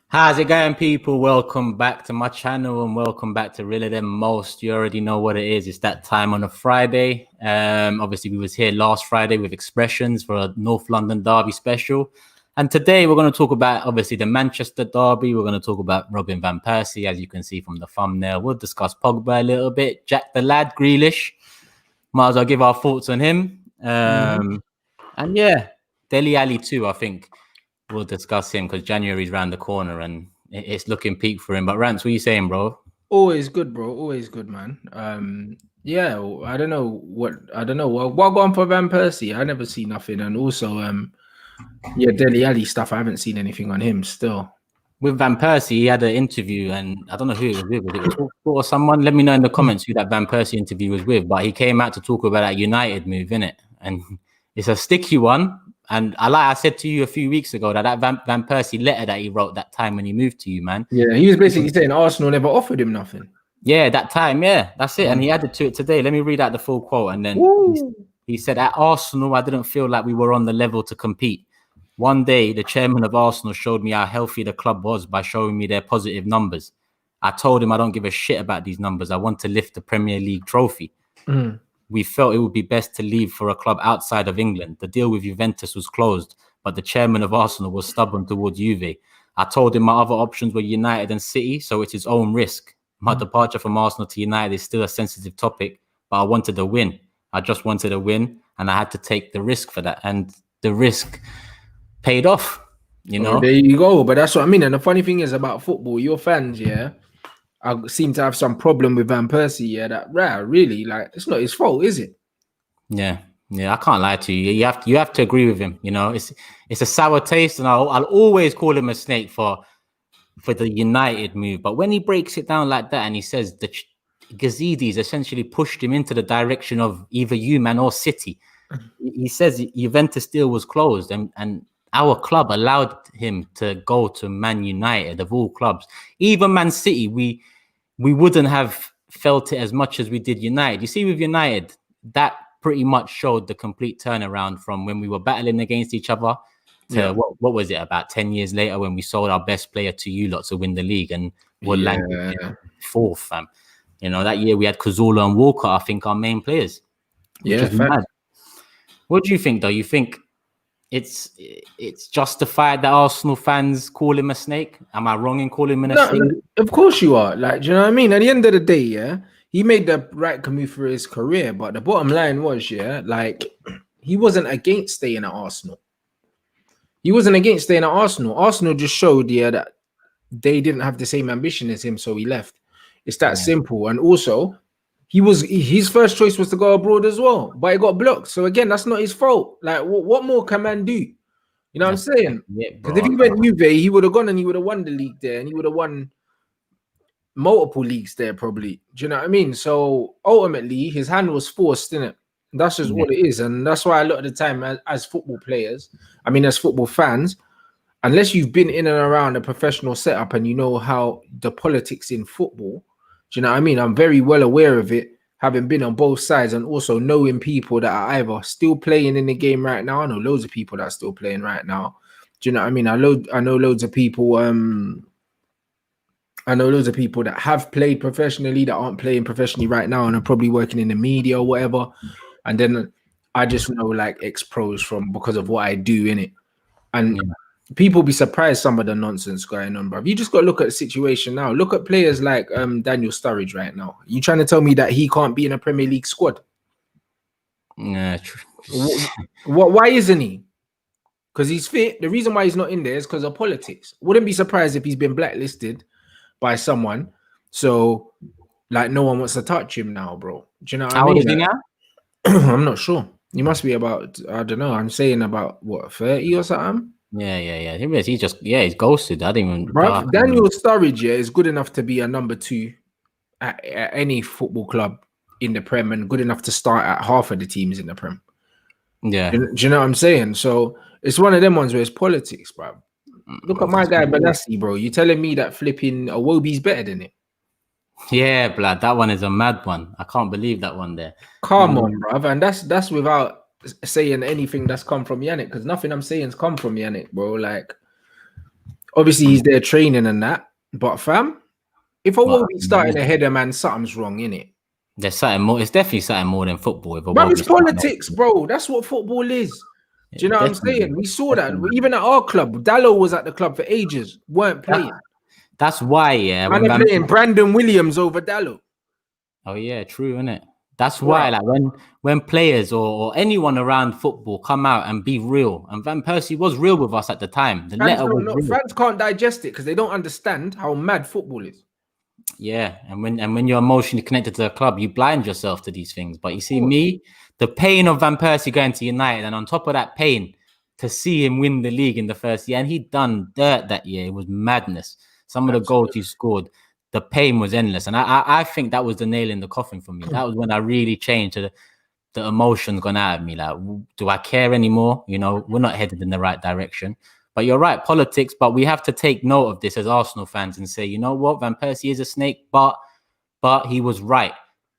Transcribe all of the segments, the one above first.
How's it going, people? Welcome back to my channel and welcome back to Really Them Most. You already know what it is. It's that time on a Friday. Obviously, we was here last Friday with Expressions for a North London Derby special. And today we're going to talk about, obviously, the Manchester Derby. We're going to talk about Robin van Persie, as you can see from the thumbnail. We'll discuss Pogba a little bit. Jack the Lad, Grealish. Might as well give our thoughts on him. And yeah, Dele Alli too, I think. We'll discuss him because January's around the corner and it's looking peak for him. But Rance, what are you saying, bro? Always good, bro. Always good, man. Yeah, I don't know. What got on for Van Persie? I never see nothing. And also, yeah, Dele Alli stuff. I haven't seen anything on him still. With Van Persie, he had an interview, and I don't know who it was with. Was it Talk or someone? Let me know in the comments who that Van Persie interview was with. But he came out to talk about that United move, innit? And it's a sticky one. And I said to you a few weeks ago that Van Persie letter that he wrote that time when he moved to you, man. Yeah, he was basically saying Arsenal never offered him nothing. Yeah, that time. Yeah, that's it. And he added to it today. Let me read out the full quote. And then he said, at Arsenal, I didn't feel like we were on the level to compete. One day, the chairman of Arsenal showed me how healthy the club was by showing me their positive numbers. I told him I don't give a shit about these numbers. I want to lift the Premier League trophy. We felt it would be best to leave for a club outside of England. The deal with Juventus was closed, but the chairman of Arsenal was stubborn towards Juve. I told him my other options were United and City, so it's his own risk. My departure from Arsenal to United is still a sensitive topic, but I wanted a win. I just wanted a win, and I had to take the risk for that. And the risk paid off, you know? There you go. But that's what I mean. And the funny thing is about football, your fans, yeah, I seem to have some problem with Van Persie. Yeah, really, like, it's not his fault, is it? Yeah, I can't lie to you. You have to agree with him. You know, it's a sour taste, and I'll always call him a snake for the United move. But when he breaks it down like that, and he says the Gazidis essentially pushed him into the direction of either you, man, or City. He says Juventus deal was closed, and our club allowed him to go to Man United of all clubs. Even Man City, we wouldn't have felt it as much as we did United. You see, with United, that pretty much showed the complete turnaround from when we were battling against each other to what was it, about 10 years later when we sold our best player to you lot to win the league and were landing fourth, fam. You know, that year we had Cazorla and Walker, I think, our main players. Yeah, what do you think, though? You think it's justified that Arsenal fans call him a snake? Am I wrong in calling him a snake? Of course you are. Like, do you know what I mean? At the end of the day, yeah, he made the right move for his career, but the bottom line was, yeah, like, he wasn't against staying at Arsenal. Arsenal just showed, yeah, that they didn't have the same ambition as him, so he left. It's that simple. And also, his first choice was to go abroad as well, but it got blocked. So again, that's not his fault. Like, what more can man do? You know what I'm saying? Because if he went Juve, he would have gone and he would have won the league there, and he would have won multiple leagues there, probably. Do you know what I mean? So ultimately, his hand was forced, didn't it? That's just what it is, and that's why a lot of the time, as football players, I mean, as football fans, unless you've been in and around a professional setup and you know how the politics in football. Do you know what I mean? I'm very well aware of it, having been on both sides and also knowing people that are either still playing in the game right now. I know loads of people that are still playing right now. Do you know what I mean? I know loads of people. I know loads of people that have played professionally that aren't playing professionally right now and are probably working in the media or whatever. And then I just know, like, ex-pros because of what I do in it. And people be surprised some of the nonsense going on, bro. You just got to look at the situation now. Look at players like Daniel Sturridge right now. You trying to tell me that he can't be in a Premier League squad? Yeah. Why isn't he? Because he's fit. The reason why he's not in there is because of politics. Wouldn't be surprised if he's been blacklisted by someone. So, like, no one wants to touch him now, bro. Do you know what I mean? How old is he now? I'm not sure. He must be about, I don't know. I'm saying about, what, 30 or something? Yeah. He's ghosted. I didn't even. Bro, Daniel Sturridge, is good enough to be a number 2 at any football club in the Prem, and good enough to start at half of the teams in the Prem. Yeah. Do you know what I'm saying? So it's one of them ones where it's politics, bro. Look at my guy Benassi, bro. You telling me that flipping Iwobi's better than it? Yeah, blood. That one is a mad one. I can't believe that one there. Come on, bro. And that's without saying anything that's come from Yannick, because nothing I'm saying has come from Yannick, bro. Like, Obviously, he's there training and that. But fam, if I Well, won't be starting ahead of man, something's wrong, innit? there's something more. It's definitely something more than football. Bro, it's politics, bro. That's what football is. Do you know what I'm saying? We saw that. Even at our club, Dallo was at the club for ages, weren't playing. That's why, yeah. Man, they're playing Brandon Williams over Dallo. Oh, yeah, true, isn't it? That's why, like, when players or anyone around football come out and be real, and Van Persie was real with us at the time. Fans can't digest it because they don't understand how mad football is. Yeah, and when you're emotionally connected to the club, you blind yourself to these things. But you see, me, the pain of Van Persie going to United, and on top of that pain, to see him win the league in the first year, and he done dirt that year. It was madness. Some of the goals he scored, the pain was endless. And I think that was the nail in the coffin for me. That was when I really changed the emotions gone out of me. Like, do I care anymore? You know, we're not headed in the right direction. But you're right, politics. But we have to take note of this as Arsenal fans and say, you know what, Van Persie is a snake, but he was right.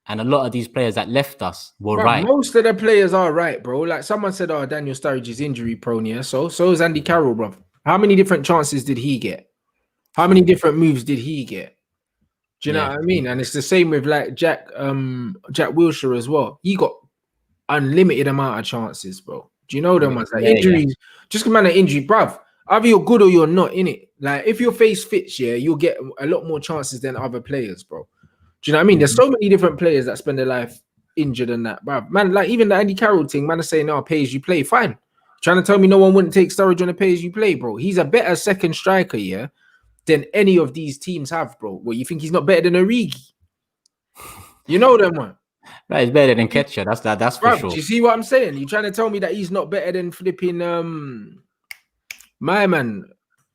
And a lot of these players that left us were right. Most of the players are right, bro. Like someone said, oh, Daniel Sturridge is injury prone, yeah. So is Andy Carroll, bro. How many different chances did he get? How many different moves did he get? Do you know what I mean? And it's the same with like Jack Wilshere as well. He got unlimited amount of chances, bro. Do you know them ones? Like injuries, just a matter of injury, bruv. Either you're good or you're not in it. Like if your face fits, yeah, you'll get a lot more chances than other players, bro. Do you know what I mean? There's so many different players that spend their life injured and that, bruv. Man, like even the Andy Carroll thing, man is saying, no, pay as you play. Fine. Trying to tell me no one wouldn't take Sturridge on a pay as you play, bro. He's a better second striker, yeah, than any of these teams have, bro. Well, you think he's not better than Origi? You know them one. Right, he's better than Ketcher. That's for sure. Do you see what I'm saying? You trying to tell me that he's not better than flipping my man?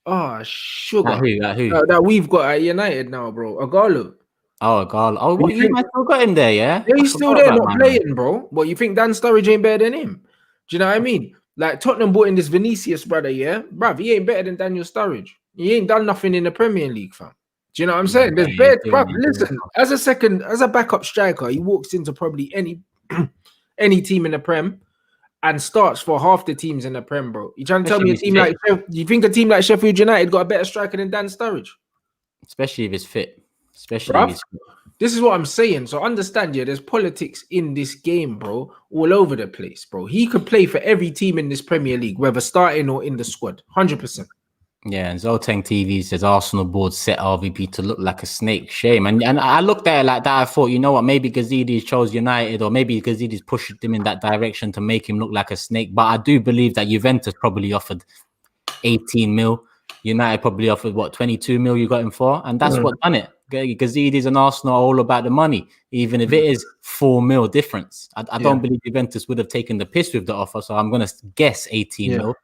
Oh, sugar. That we've got at United now, bro. Agalo. Oh, Agalo. Oh, what, you might still got him there, yeah? Yeah, he's still there, not playing, bro. But you think Dan Sturridge ain't better than him? Do you know what I mean? Like Tottenham bought in this Vinicius brother, yeah, bruv. He ain't better than Daniel Sturridge. He ain't done nothing in the Premier League, fam. Do you know what I'm saying? There's bad, bruv. Listen, as a backup striker, he walks into probably any team in the Prem and starts for half the teams in the Prem, bro. You trying to tell me you think a team like Sheffield United got a better striker than Dan Sturridge? Especially if he's fit. This is what I'm saying. So understand, yeah, there's politics in this game, bro, all over the place, bro. He could play for every team in this Premier League, whether starting or in the squad, 100%. Yeah, and Zoltang TV says Arsenal board set RVP to look like a snake. Shame. And I looked at it like that. I thought, you know what, maybe Gazidis chose United, or maybe Gazidis pushed him in that direction to make him look like a snake. But I do believe that Juventus probably offered 18 mil. United probably offered, what, 22 mil you got him for? And that's what done it. Gazidis and Arsenal are all about the money, even if it is 4 mil difference. I don't believe Juventus would have taken the piss with the offer, so I'm going to guess 18 mil.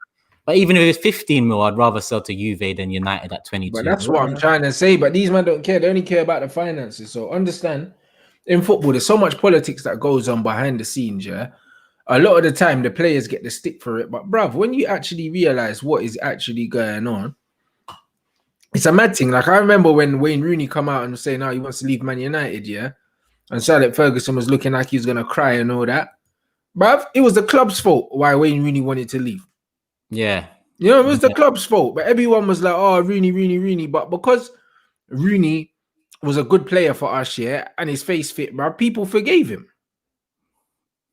But even if it's 15 mil, I'd rather sell to Juve than United at 22. But that's what I'm trying to say. But these men don't care. They only care about the finances. So understand, in football, there's so much politics that goes on behind the scenes, yeah? A lot of the time, the players get the stick for it. But, bruv, when you actually realize what is actually going on, it's a mad thing. Like, I remember when Wayne Rooney come out and say, no, he wants to leave Man United, yeah? And Charlotte Ferguson was looking like he was going to cry and all that. Bruv, it was the club's fault why Wayne Rooney wanted to leave. Yeah. You know, it was the club's fault. But everyone was like, oh, Rooney. But because Rooney was a good player for us, yeah, and his face fit, bruv, people forgave him.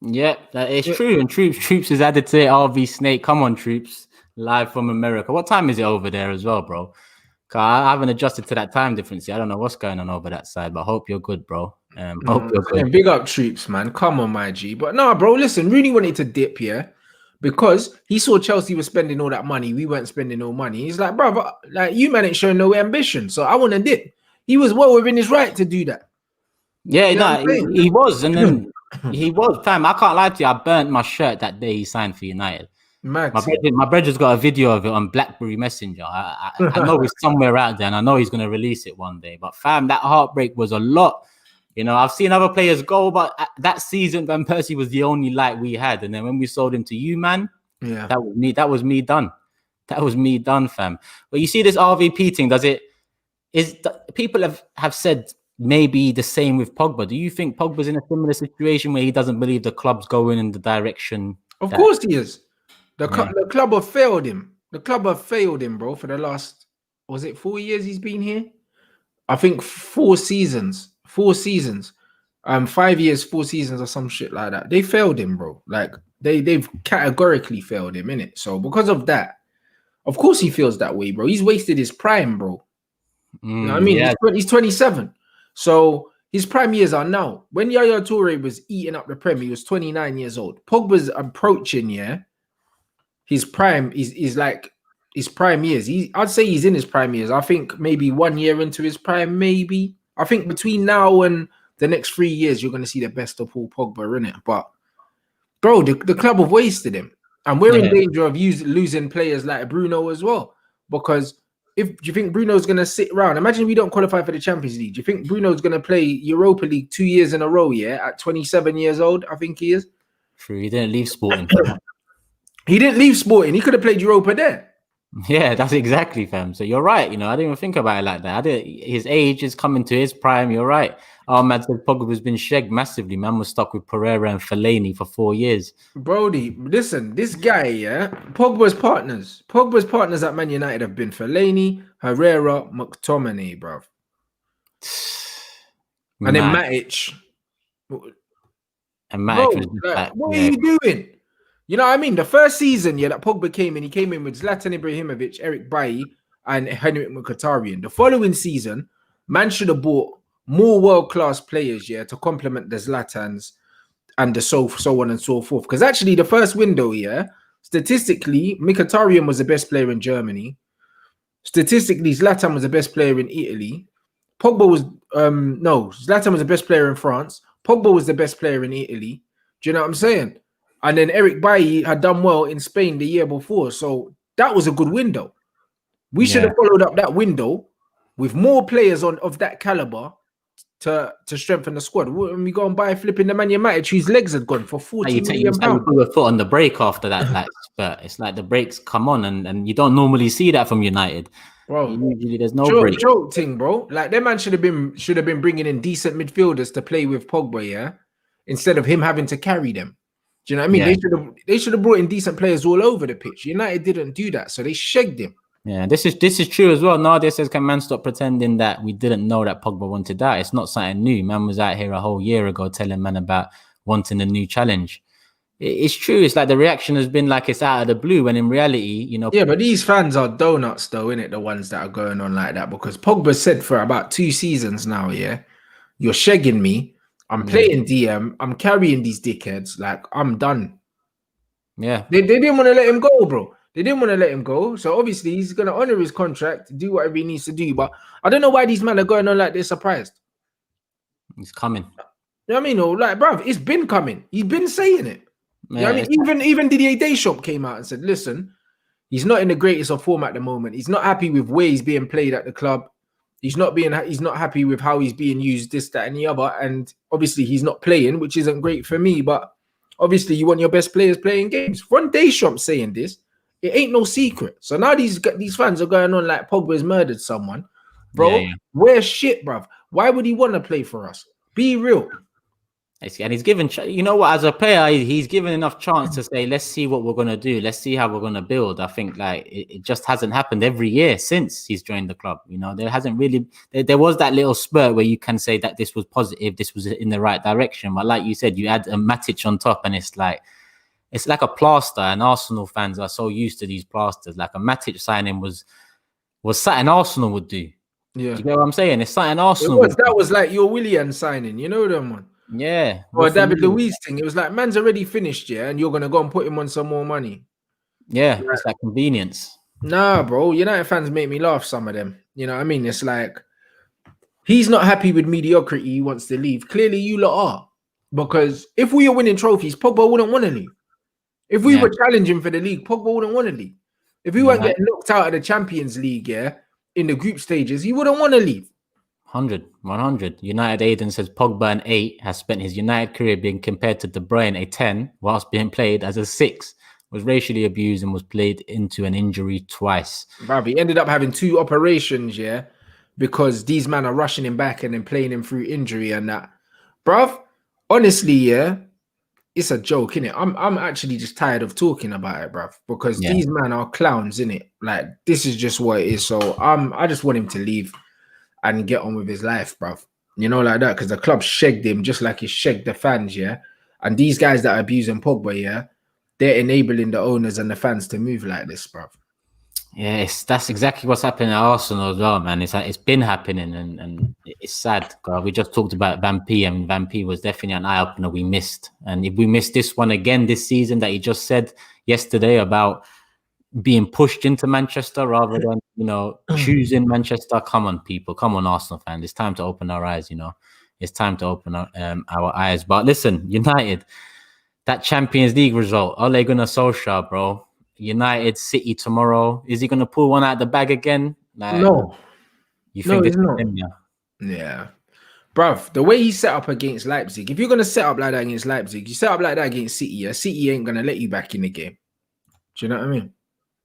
Yeah, that is true. And Troops is added to it. RV Snake. Come on, Troops. Live from America. What time is it over there as well, bro? I haven't adjusted to that time difference. I don't know what's going on over that side, but hope you're good, bro. Hope you're good. Big up Troops, man. Come on, my G. But no, bro, listen, Rooney wanted to dip, yeah, because he saw Chelsea was spending all that money. We weren't spending no money. He's like, bro, like you man ain't showing no ambition, so I want to dip. He was well within his right to do that. Yeah, he was, and then he was. Fam, I can't lie to you. I burnt my shirt that day he signed for United. My brother's got a video of it on BlackBerry Messenger. I know it's somewhere out there, and I know he's going to release it one day. But fam, that heartbreak was a lot. You know, I've seen other players go, but that season, Van Persie was the only light we had. And then when we sold him to you, man, that was me. That was me done. That was me done, fam. But you see this RVP thing, people have said maybe the same with Pogba. Do you think Pogba's in a similar situation where he doesn't believe the club's going in the direction? Of course he is. The club have failed him. The club have failed him, bro, for the last was it 4 years he's been here? I think 4 seasons. 4 seasons. 5 years, 4 seasons, or some shit like that. They failed him, bro. Like they've categorically failed him, innit? So because of that, of course he feels that way, bro. He's wasted his prime, bro. You know what I mean? Yeah. He's 27. So his prime years are now. When Yaya Toure was eating up the Prem, he was 29 years old. Pogba's approaching, his prime is like his prime years. I'd say he's in his prime years. I think maybe 1 year into his prime, maybe. I think between now and the next 3 years, you're going to see the best of Paul Pogba, innit? But, bro, the club have wasted him. And we're in danger of losing players like Bruno as well. Because do you think Bruno's going to sit around? Imagine we don't qualify for the Champions League. Do you think Bruno's going to play Europa League 2 years in a row, at 27 years old? I think he is. True, he didn't leave Sporting for that. He didn't leave Sporting. He could have played Europa there. Yeah, that's exactly, fam. So you're right. You know, I didn't even think about it like that. His age is coming to his prime. You're right. Oh, man said Pogba's been shagged massively. Man was stuck with Pereira and Fellaini for 4 years. Brody, listen, this guy, Pogba's partners at Man United have been Fellaini, Herrera, McTominay, bruv. And then Matic. And Matic was what are you doing? You know what I mean? The first season, that Pogba came in, he came in with Zlatan Ibrahimovic, Eric Bailly, and Henrik Mkhitaryan. The following season, man should have bought more world-class players, to complement the Zlatans and the so on and so forth. Because actually, the first window, statistically, Mkhitaryan was the best player in Germany. Statistically, Zlatan was the best player in Italy. Zlatan was the best player in France. Pogba was the best player in Italy. Do you know what I'm saying? And then Eric Bailly had done well in Spain the year before. So that was a good window. We should have followed up that window with more players of that caliber to strengthen the squad. When we go and buy flipping the Man United, whose legs had gone for 40 million pounds. You put a foot on the brake after that, but it's like the brakes come on, and you don't normally see that from United. Bro, usually there's no break. Joke thing, bro. Like that man should have been bringing in decent midfielders to play with Pogba, instead of him having to carry them. Do you know what I mean? Yeah. They should have brought in decent players all over the pitch. United didn't do that, so they shagged him. Yeah, this is true as well. Nadia says, can man stop pretending that we didn't know that Pogba wanted that? It's not something new. Man was out here a whole year ago telling man about wanting a new challenge. It's true. It's like the reaction has been like it's out of the blue, when in reality, Yeah, but these fans are donuts though, innit? The ones that are going on like that, because Pogba said for about 2 seasons now, you're shagging me. I'm playing DM. I'm carrying these dickheads. Like, I'm done. Yeah. They didn't want to let him go, bro. They didn't want to let him go. So obviously he's going to honor his contract, do whatever he needs to do. But I don't know why these men are going on like they're surprised. He's coming. You know what I mean? Or like, bruv, it's been coming. He's been saying it. You know what I mean? Even Didier Deschamps came out and said, listen, he's not in the greatest of form at the moment. He's not happy with where he's being played at the club. He's not happy with how he's being used, this, that, and the other. And obviously he's not playing, which isn't great for me. But obviously you want your best players playing games. Ron Deschamps saying this, it ain't no secret. So now these fans are going on like Pogba's murdered someone. Bro, we're shit, bruv. Why would he want to play for us? Be real. And he's given, you know what, as a player, he's given enough chance to say, let's see what we're going to do. Let's see how we're going to build. I think like it just hasn't happened every year since he's joined the club. You know, there hasn't really, there was that little spurt where you can say that this was positive, this was in the right direction. But like you said, you add a Matic on top and it's like a plaster, and Arsenal fans are so used to these plasters. Like a Matic signing was something Arsenal would do. Yeah. You know what I'm saying? It's something Arsenal that was like your Willian signing, you know them one. Yeah. Or David Luiz thing. It was like, man's already finished, and you're going to go and put him on some more money. Yeah, it's like convenience. Nah, bro. United fans make me laugh, some of them. You know what I mean? It's like, he's not happy with mediocrity. He wants to leave. Clearly, you lot are. Because if we are winning trophies, Pogba wouldn't want to leave. If we were challenging for the league, Pogba wouldn't want to leave. If we weren't getting knocked out of the Champions League, in the group stages, he wouldn't want to leave. 100. United Aiden says Pogba an 8 has spent his United career being compared to De Bruyne a 10 whilst being played as a 6, was racially abused and was played into an injury twice. Bruv, he ended up having 2 operations, because these men are rushing him back and then playing him through injury and that. Bruv, honestly, it's a joke, innit? I'm actually just tired of talking about it, bruv, because Yeah. these men are clowns, innit? Like, this is just what it is. So I just want him to leave and get on with his life, bruv. You know, like that, because the club shagged him just like he shagged the fans, yeah. And these guys that are abusing Pogba, yeah, they're enabling the owners and the fans to move like this, bruv. Yeah, that's exactly what's happening at Arsenal as well, man. It's been happening, and it's sad. God, we just talked about Van P, and Van P was definitely an eye opener we missed. And if we miss this one again this season, that he just said yesterday about being pushed into Manchester rather than choosing Manchester, come on, people, come on, Arsenal fans, it's time to open our eyes. It's time to open our eyes. But listen, United, that Champions League result, Ole Gunnar Solskjaer, bro. United City tomorrow. Is he going to pull one out of the bag again? Like, No, you no, think he's this is not. him, yeah? Yeah. Bruv, the way he set up against Leipzig, if you're going to set up like that against Leipzig, you set up like that against City, yeah, City ain't going to let you back in the game. Do you know what I mean?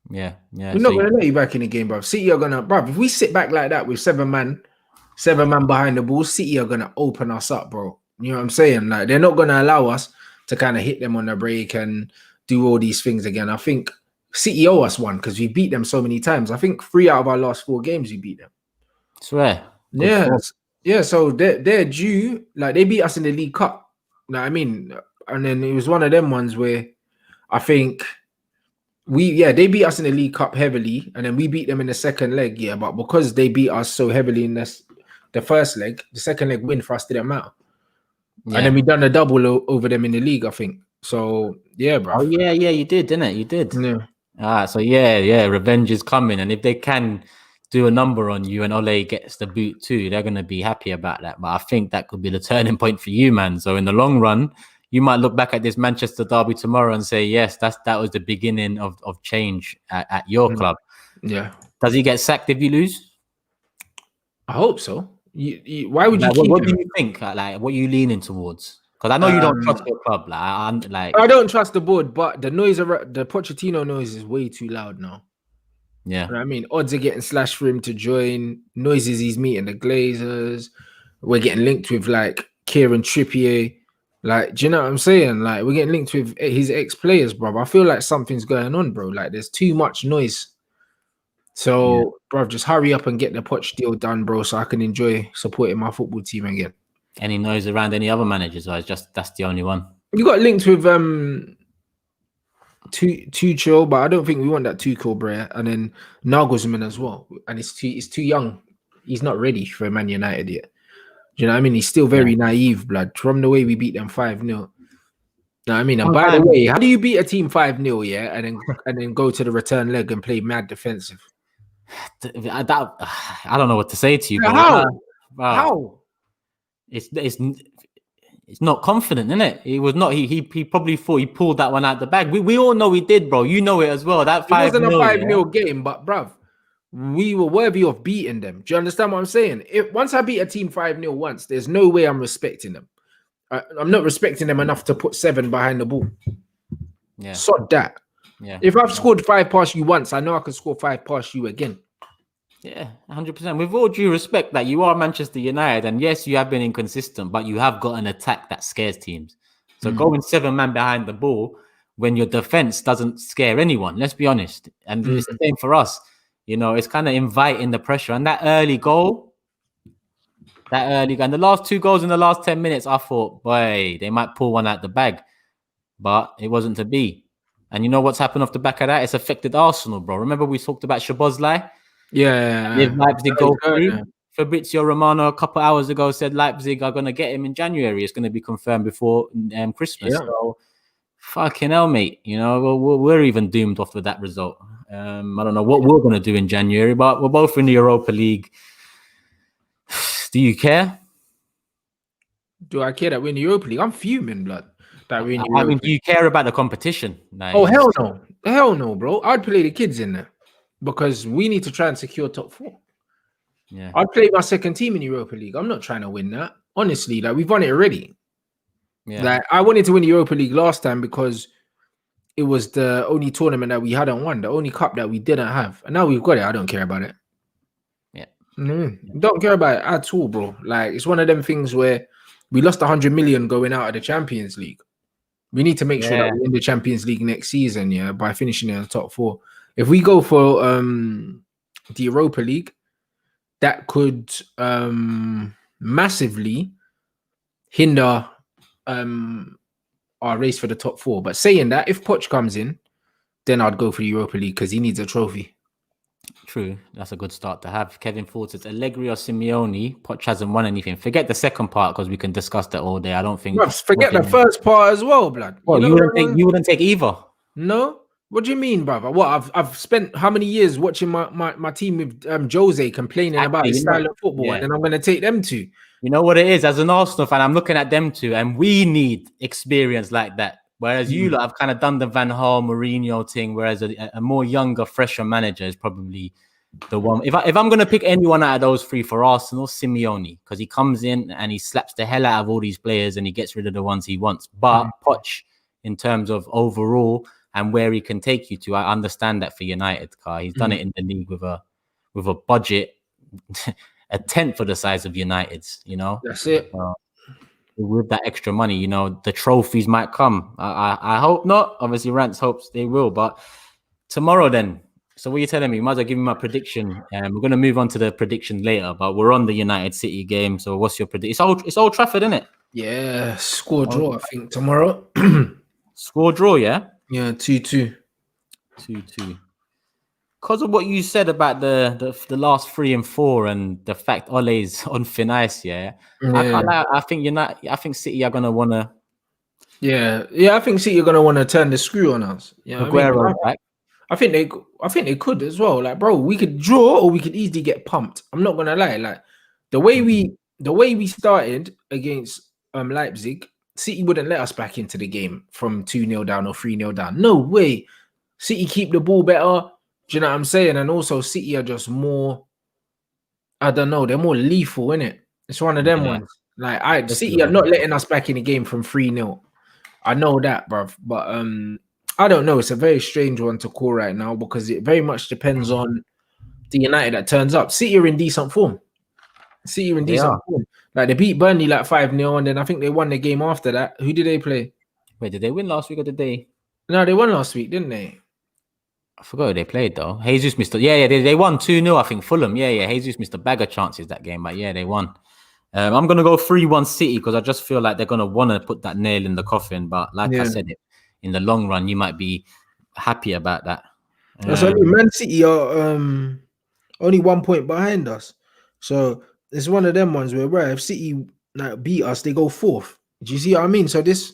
Yeah. We're not going to let you back in the game, bruv. City are going to, bruv, if we sit back like that with seven man behind the ball, City are going to open us up, bro. You know what I'm saying? Like, they're not going to allow us to kind of hit them on the break and do all these things again. I think City owe us one because we beat them so many times. I think 3 out of our last 4 games we beat them. Swear. Yes. Yeah, so they're due, like they beat us in the League Cup. You know what I mean? And then it was one of them ones where I think they beat us in the League Cup heavily, and then we beat them in the second leg, yeah. But because they beat us so heavily in the first leg, the second leg win for us didn't matter. Yeah. And then we done a double over them in the league, I think. So yeah, bro. Oh yeah, you did, didn't it? You did. Yeah. So yeah, revenge is coming, and if they can do a number on you and Ole gets the boot too, they're going to be happy about that. But I think that could be the turning point for you, man. So in the long run, you might look back at this Manchester derby tomorrow and say, yes, that was the beginning of change at your club. Yeah. Does he get sacked if you lose? I hope so. Why would you keep what him? do you think? Like, what are you leaning towards? Because I know you don't trust your club. I don't trust the board, but the noise, the Pochettino noise is way too loud now. Yeah. You know what I mean, odds are getting slashed for him to join. Noises he's meeting the Glazers. We're getting linked with like Kieran Trippier. Like, do you know what I'm saying? Like, we're getting linked with his ex-players, bro. I feel like something's going on, bro. Like, there's too much noise. So, bro, just hurry up and get the Poch deal done, bro, so I can enjoy supporting my football team again. Any noise around any other managers, or that's the only one? You got linked with Tuchel, but I don't think we want that Tuchel, bro. And then Nagelsmann as well. And it's too young. He's not ready for Man United yet. Do you know what I mean? He's still very naive, blood. From the way we beat them 5-0. You know what I mean? And by the way, how do you beat a team 5-0, yeah, and then go to the return leg and play mad defensive? I don't know what to say to you, bro. How? It's not confident, isn't it? He was not. He probably thought he pulled that one out the bag. We all know he did, bro. You know it as well. That 5-0 wasn't a 5-0 game, but bruv, we were worthy of beating them. Do you understand what I'm saying? Once I beat a team 5-0 once, there's no way I'm respecting them. I'm not respecting them enough to put 7 behind the ball. Yeah, sod that. Yeah. If I've scored 5 past you once, I know I can score 5 past you again. Yeah, 100%. With all due respect, that you are Manchester United, and yes, you have been inconsistent, but you have got an attack that scares teams. So going 7 man behind the ball when your defense doesn't scare anyone, let's be honest. And it's the same for us. You know, it's kind of inviting the pressure. And that early goal, and the last 2 goals in the last 10 minutes, I thought, boy, they might pull one out the bag. But it wasn't to be. And you know what's happened off the back of that? It's affected Arsenal, bro. Remember we talked about Szoboszlai? Yeah. If Leipzig go through, Fabrizio Romano a couple hours ago said Leipzig are going to get him in January. It's going to be confirmed before Christmas. Yeah. So, fucking hell, mate. You know, we're even doomed off with that result. I don't know what we're going to do in January, but we're both in the Europa League. Do you care? Do I care that we're in the Europa League? I'm fuming, blood. That we're in the Europa League. Do you care about the competition? Like, oh, hell no. Hell no, bro. I'd play the kids in there because we need to try and secure top 4. Yeah. I'd play my second team in the Europa League. I'm not trying to win that. Honestly, like we've won it already. Yeah. Like I wanted to win the Europa League last time because it was the only tournament that we hadn't won, the only cup that we didn't have. And now we've got it. I don't care about it. Yeah. Don't care about it at all, bro. Like it's one of them things where we lost 100 million going out of the Champions League. We need to make sure that Yeah. we're in the Champions League next season, yeah, by finishing in the top 4. If we go for the Europa League, that could massively hinder our race for the top 4. But saying that, if Poch comes in, then I'd go for the Europa League because he needs a trophy. True, that's a good start to have. Kevin Ford says Allegri or Simeone. Poch hasn't won anything. Forget the second part because we can discuss that all day. I don't think. Forget the first part as well, blood. Well, you wouldn't take either. No. What do you mean, brother? What I've spent how many years watching my team with Jose complaining about his style of football, and then I'm going to take them to. You know what it is? As an Arsenal fan, I'm looking at them two, and we need experience like that. Whereas you lot have kind of done the Van Gaal, Mourinho thing, whereas a more younger, fresher manager is probably the one. If I'm going to pick anyone out of those three for Arsenal, Simeone, because he comes in and he slaps the hell out of all these players and he gets rid of the ones he wants. But Poch, in terms of overall and where he can take you to, I understand that for United. He's done it in the league with a budget a tenth of the size of United's. You know, that's it. With that extra money, you know, the trophies might come. I hope not. Obviously, Rants hopes they will. But tomorrow, then. So what are you telling me? You might as well give me my prediction. We're going to move on to the prediction later. But we're on the United City game. So what's your prediction? It's Old Trafford, isn't it? Yeah, score draw. I think tomorrow. Score draw, yeah. Yeah, 2-2. 2-2. Because of what you said about the last 3 and 4 and the fact Ole's on thin ice, I think City are gonna wanna. Yeah, I think City are gonna want to turn the screw on us. Yeah, I think they could as well. Like, bro, we could draw or we could easily get pumped. I'm not gonna lie. Like the way we started against Leipzig, City wouldn't let us back into the game from 2-0 down or 3-0 down. No way. City keep the ball better. Do you know what I'm saying? And also City are just more, I don't know, they're more lethal, innit? It's one of them ones. Like City are not letting us back in the game from 3-0. I know that, bruv. But I don't know. It's a very strange one to call right now because it very much depends on the United that turns up. City are in decent form. Like they beat Burnley like 5-0, and then I think they won the game after that. Who did they play? Wait, did they win last week or did they? No, they won last week, didn't they? I forgot who they played though. Jesus missed they won 2-0, I think. Fulham. Jesus missed a bag of chances that game, but they won. I'm gonna go 3-1 City because I just feel like they're gonna want to put that nail in the coffin. But like I said, in the long run, you might be happy about that. Man City are only 1 point behind us, so it's one of them ones where if City beat us, they go 4th. Do you see what I mean? So this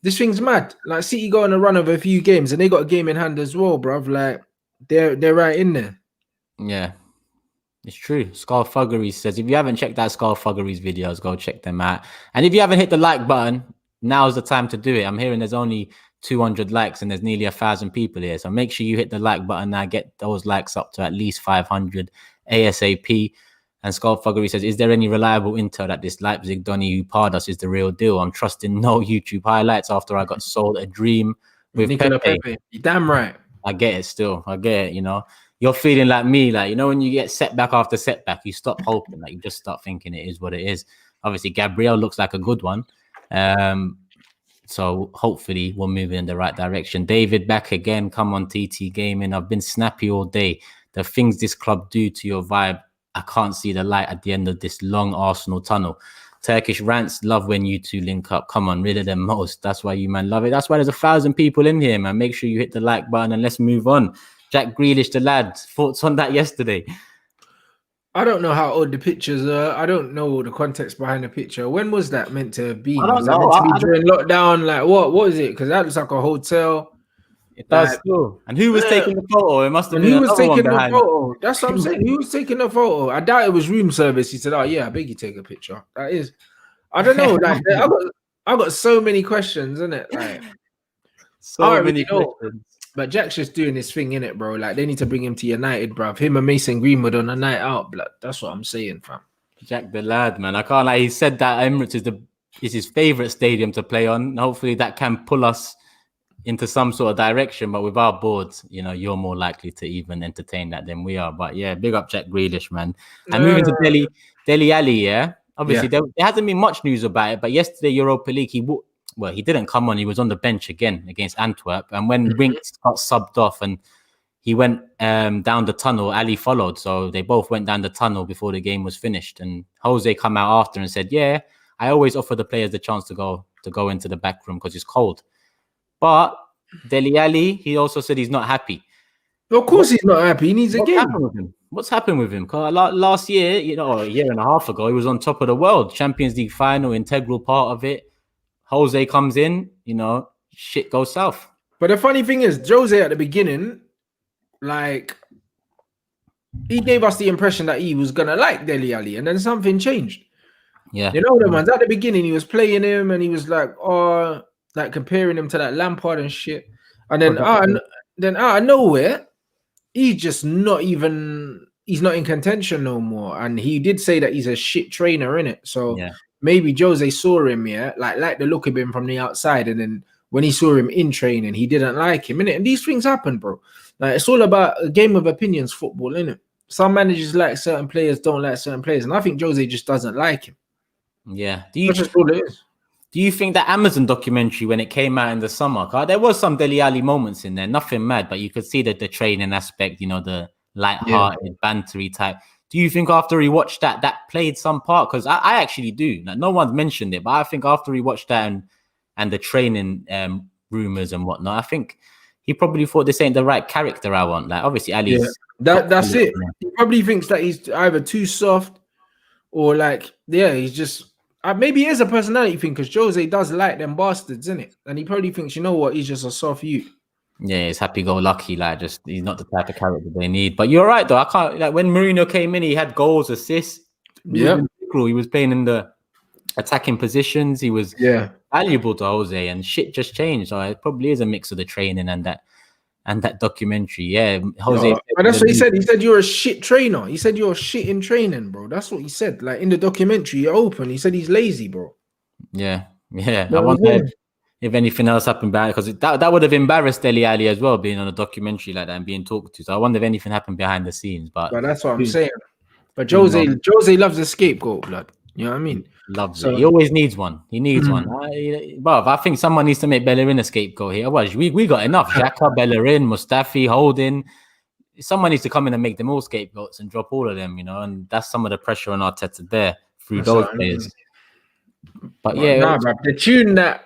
thing's mad. Like City got on a run of a few games, and they got a game in hand as well, bruv. Like they're right in there. Yeah, it's true. Skullfuggery says if you haven't checked out Skullfuggery's videos, go check them out. And if you haven't hit the like button, now's the time to do it. I'm hearing there's only 200 likes and there's nearly 1,000 people here, so make sure you hit the like button now. Get those likes up to at least 500 ASAP. And Skullfuggery says, is there any reliable intel that this Leipzig Donny who parred us is the real deal? I'm trusting no YouTube highlights after I got sold a dream with Pepe. You're damn right. I get it still. I get it, you know. You're feeling like me, like, you know, when you get setback after setback, you stop hoping, like you just start thinking it is what it is. Obviously, Gabriel looks like a good one. So hopefully we're moving in the right direction. David back again. Come on, TT Gaming. I've been snappy all day. The things this club do to your vibe, I can't see the light at the end of this long Arsenal tunnel. Turkish Rants love when you two link up. Come on, rid of them most. That's why you man love it. That's why there's 1,000 people in here, man. Make sure you hit the like button and let's move on. Jack Grealish, the lad. Thoughts on that yesterday? I don't know how old the pictures are. I don't know the context behind the picture. When was that meant to be? I don't know. Was that meant to be during lockdown? Like what is it? Because that looks like a hotel. It does too. And who was taking the photo? It must have been who was taking the behind. photo. That's what I'm saying. Who was taking the photo? I doubt it was room service. He said, "Oh yeah, I beg you take a picture." That is, I don't know. Like I got so many questions, isn't it? Like so many questions. But Jack's just doing his thing, innit, bro? Like they need to bring him to United, bro. Him and Mason Greenwood on a night out, blood. That's what I'm saying, fam. Jack the lad, man. I can't lie. He said that Emirates is his favorite stadium to play on. Hopefully that can pull us into some sort of direction, but with our boards, you know, you're more likely to even entertain that than we are. But yeah, big up Jack Grealish, man. And moving to Dele Alli, yeah. Obviously, there hasn't been much news about it, but yesterday Europa League, well, he didn't come on. He was on the bench again against Antwerp. And when Winks got subbed off and he went down the tunnel, Ali followed. So they both went down the tunnel before the game was finished. And Jose come out after and said, yeah, I always offer the players the chance to go into the back room because it's cold. But Dele Alli, he also said he's not happy. Of course he's not happy. He needs a game. What's happened with him? Because last year, a year and a half ago, he was on top of the world. Champions League final, integral part of it. Jose comes in, shit goes south. But the funny thing is, Jose at the beginning, like, he gave us the impression that he was going to like Dele Alli, and then something changed. Yeah. The ones at the beginning, he was playing him, and he was like, like comparing him to that Lampard and shit. And then, out of nowhere, he's just he's not in contention no more. And he did say that he's a shit trainer, innit? So maybe Jose saw him, like the look of him from the outside. And then when he saw him in training, he didn't like him, innit? And these things happen, bro. Like, it's all about a game of opinions, football, innit? Some managers like certain players, don't like certain players. And I think Jose just doesn't like him. Yeah. That's just all it is. Do you think that Amazon documentary, when it came out in the summer, there was some Dele Alli moments in there, nothing mad, but you could see that the training aspect, the light-hearted, bantery type. Do you think after he watched that played some part? Because I actually do. Like, no one's mentioned it, but I think after he watched that and the training rumors and whatnot, I think he probably thought this ain't the right character I want. Like, obviously, Ali's... That's it. He probably thinks that he's either too soft or he's just... maybe it is a personality thing because Jose does like them bastards, innit? And he probably thinks, you know what, he's just a soft youth. Yeah, he's happy-go-lucky, he's not the type of character they need. But you're right, though. I can't, when Mourinho came in, he had goals, assists. Yeah. He was playing in the attacking positions. He was valuable to Jose, and shit just changed. So it probably is a mix of the training and that documentary. Yeah, Jose. That's what he said. He said you're a shit trainer. He said you're shit in training, bro. That's what he said. Like in the documentary, he said he's lazy, bro. Yeah. I wonder if anything else happened behind, because that would have embarrassed Dele Alli as well, being on a documentary like that and being talked to. So I wonder if anything happened behind the scenes. But that's what I'm saying. But Jose loves a scapegoat, blood. You know what I mean? Loves it. He always needs one. He needs one. But I think someone needs to make Bellerin a scapegoat here. Otherwise, we got enough. Xhaka, Bellerin, Mustafi, Holding. Someone needs to come in and make them all scapegoats and drop all of them, and that's some of the pressure on Arteta there through those players. But the tune that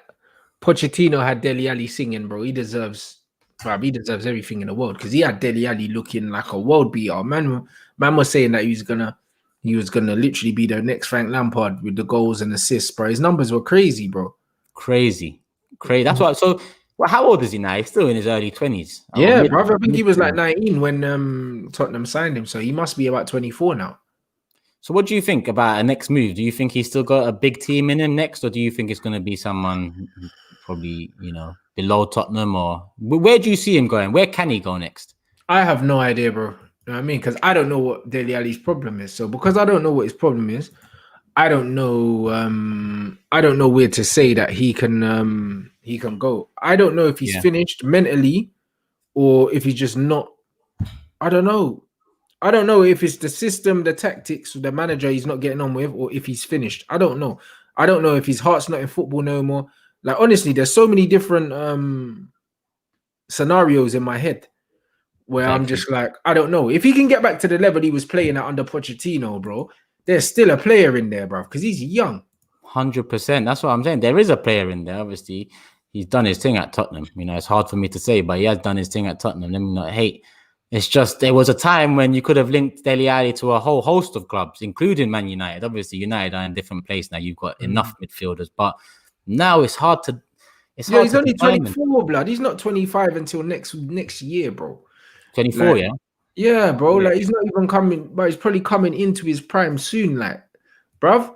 Pochettino had Dele Alli singing, bro, he deserves everything in the world because he had Dele Alli looking like a world beater. Man was saying that he was gonna literally be the next Frank Lampard with the goals and assists, bro. His numbers were crazy, bro. Crazy. That's why. So, how old is he now? He's still in his early 20s. Yeah, bro. I think he was like 19 when Tottenham signed him, so he must be about 24 now. So, what do you think about a next move? Do you think he's still got a big team in him next, or do you think it's going to be someone probably below Tottenham, or where do you see him going? Where can he go next? I have no idea, bro. You know what I mean? Because I don't know what Dele Alli's problem is. So because I don't know what his problem is, I don't know where to say that he can go. I don't know if he's finished mentally or if he's just not. I don't know. I don't know if it's the system, the tactics, the manager he's not getting on with, or if he's finished. I don't know. I don't know if his heart's not in football no more. Like, honestly, there's so many different scenarios in my head where I'm just like, I don't know. If he can get back to the level he was playing at under Pochettino, bro, there's still a player in there, bro, because he's young. 100%. That's what I'm saying. There is a player in there. Obviously, he's done his thing at Tottenham. It's hard for me to say, but he has done his thing at Tottenham. Let me not hate. It's just there was a time when you could have linked Dele Alli to a whole host of clubs, including Man United. Obviously, United are in a different place now. You've got enough midfielders, but now it's hard to. He's only 24, blood. He's not 25 until next year, bro. 24, like, yeah, bro. Like, he's not even coming, but he's probably coming into his prime soon, like, bruv.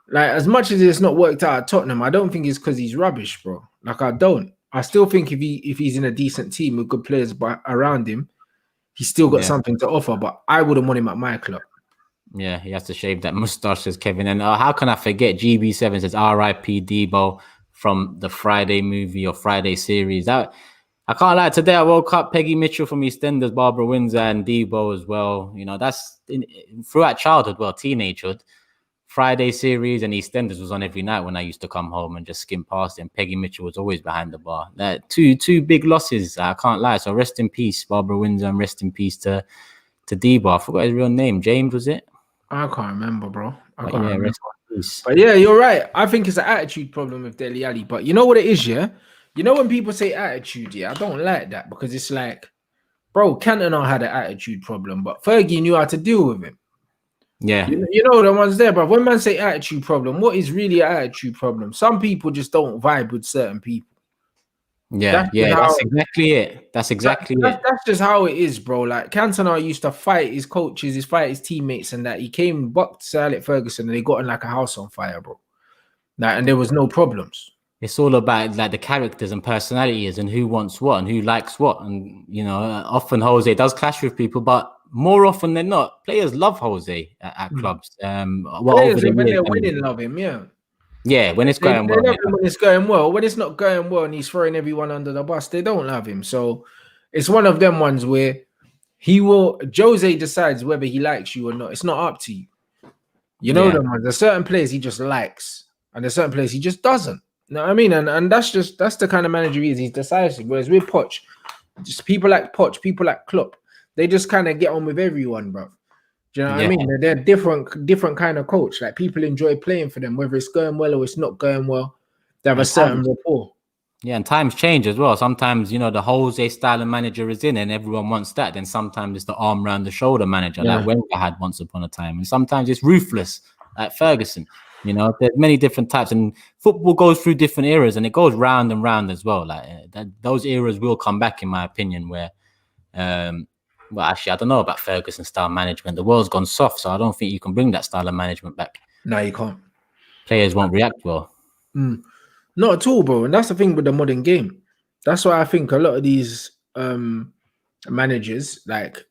Like, as much as it's not worked out at Tottenham, I don't think it's because he's rubbish, bro. Like, I don't. I still think if he's in a decent team with good players around him, he's still got something to offer, but I wouldn't want him at my club. Yeah, he has to shave that mustache, says Kevin. And how can I forget? GB7 says R.I.P. Debo from the Friday movie or Friday series. I can't lie. Today I woke up, Peggy Mitchell from EastEnders, Barbara Windsor, and Debo as well. That's throughout childhood, teenagehood. Friday series and EastEnders was on every night when I used to come home and just skim past it. And Peggy Mitchell was always behind the bar. Two big losses. I can't lie. So rest in peace, Barbara Windsor, and rest in peace to Debo. I forgot his real name. James, was it? I can't remember, bro. I But can't yeah, remember. rest in peace. But yeah, you're right. I think it's an attitude problem with Dele Alli. But you know what it is, yeah? You know when people say attitude, yeah, I don't like that because it's like, bro, Cantona had an attitude problem, but Fergie knew how to deal with him. Yeah. You know the ones there, bro. When man say attitude problem, what is really an attitude problem? Some people just don't vibe with certain people. Yeah, that's exactly it. That's exactly it. That's just how it is, bro. Like Cantona used to fight his coaches, fight his teammates, and that he came bucked Sir Alex Ferguson and they got in like a house on fire, bro. Like, and there was no problems. It's all about like the characters and personalities and who wants what and who likes what. And you know, often Jose does clash with people, but more often than not, players love Jose at clubs. Players when they're winning love him, yeah. Yeah, when it's going well. They love him when it's going well. When it's not going well and he's throwing everyone under the bus, they don't love him. So it's one of them ones where Jose decides whether he likes you or not. It's not up to you. You know them ones. There's certain players he just likes, and there's certain players he just doesn't. You know what I mean? And that's the kind of manager he is. He's decisive. Whereas with Poch, just people like Poch, people like Klopp, they just kind of get on with everyone, bro. Do you know what I mean? They're different kind of coach. Like people enjoy playing for them, whether it's going well or it's not going well. They have a certain rapport. Yeah, and times change as well. Sometimes, you know, the Jose style of manager is in and everyone wants that. Then sometimes it's the arm around the shoulder manager, like Wenger had once upon a time. And sometimes it's ruthless, like Ferguson. You know, there's many different types, and football goes through different eras, and it goes round and round as well. Like those eras will come back, in my opinion. Where, well, actually, I don't know about Ferguson style management. The world's gone soft, so I don't think you can bring that style of management back. No, you can't. Players won't react well. Not at all, bro. And that's the thing with the modern game. That's why I think a lot of these managers, like,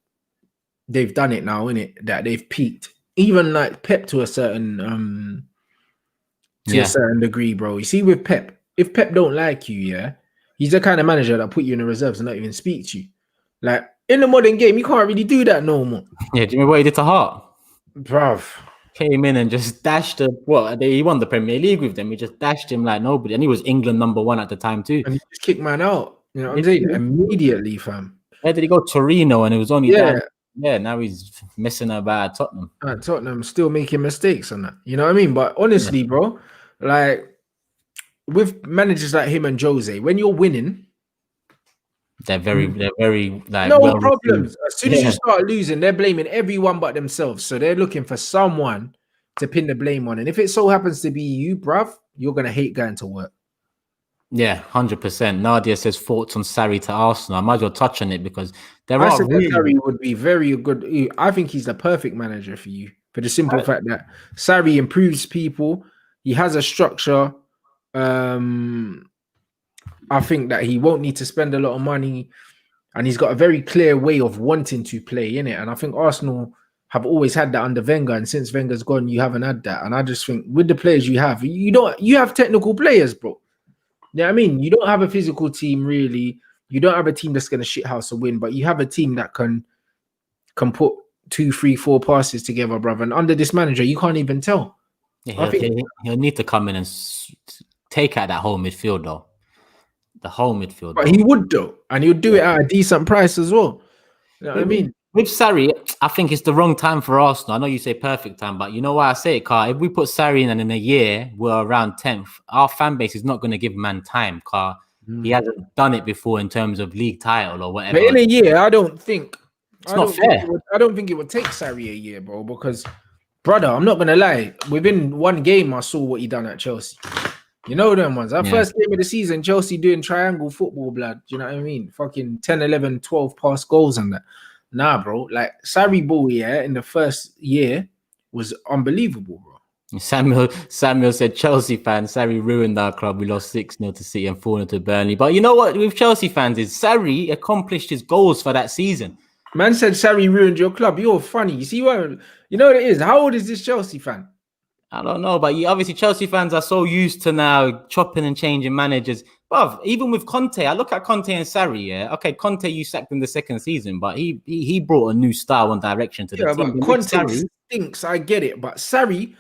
they've done it now, innit? That they've peaked. Even like Pep to a certain a certain degree, bro. You see, with Pep, if Pep don't like you, yeah, he's the kind of manager that put you in the reserves and not even speak to you. Like in the modern game, you can't really do that no more. Yeah, do you remember what he did to Hart? Bruv. Came in and just dashed he won the Premier League with them. He just dashed him like nobody. And he was England #1 at the time too. And he just kicked man out. You know what I'm saying? Immediately, fam. Where did he go? Torino, and it was only down. Yeah, now he's messing about at Tottenham. Tottenham still making mistakes on that. You know what I mean? But honestly, bro, like with managers like him and Jose, when you're winning, they're very like no problems. As soon as you start losing, they're blaming everyone but themselves. So they're looking for someone to pin the blame on. And if it so happens to be you, bruv, you're gonna hate going to work. Yeah, 100%. Nadia says thoughts on Sarri to Arsenal. I might as well touch on it because Sarri would be very good. I think he's the perfect manager for you for the simple fact that Sarri improves people. He has a structure. I think that he won't need to spend a lot of money, and he's got a very clear way of wanting to play in it. And I think Arsenal have always had that under Wenger, and since Wenger's gone, you haven't had that. And I just think with the players you have technical players, bro. Yeah, I mean, you don't have a physical team really. You don't have a team that's gonna shithouse a win, but you have a team that can put 2, 3, 4 passes together, brother. And under this manager, you can't even tell. Yeah, he'll need to come in and take out that whole midfield, though. The whole midfield. But he would, though, and he would do it at a decent price as well. You know what I mean? With Sarri, I think it's the wrong time for Arsenal. I know you say perfect time, but you know why I say it, Car? If we put Sarri in and in a year we're around 10th, our fan base is not going to give man time, Car. He hasn't done it before in terms of league title or whatever. But in a year, I don't think it's not fair. I don't think it would take Sarri a year, bro, because, brother, I'm not going to lie. Within one game, I saw what he done at Chelsea. You know them ones. Our first game of the season, Chelsea doing triangle football, blood. Do you know what I mean? Fucking 10, 11, 12 pass goals and that. Nah, bro. Like, Sarri ball, in the first year was unbelievable, bro. Samuel said, Chelsea fans, Sarri ruined our club. We lost 6-0 to City and 4-0 to Burnley. But you know what? With Chelsea fans is Sarri accomplished his goals for that season. Man said Sarri ruined your club. You're funny. You see what? You know what it is? How old is this Chelsea fan? I don't know, but obviously Chelsea fans are so used to now chopping and changing managers. But even with Conte, I look at Conte and Sarri, Okay, Conte, you sacked in the second season, but he brought a new style and direction to the team. But Conte stinks, I get it. But Sarri,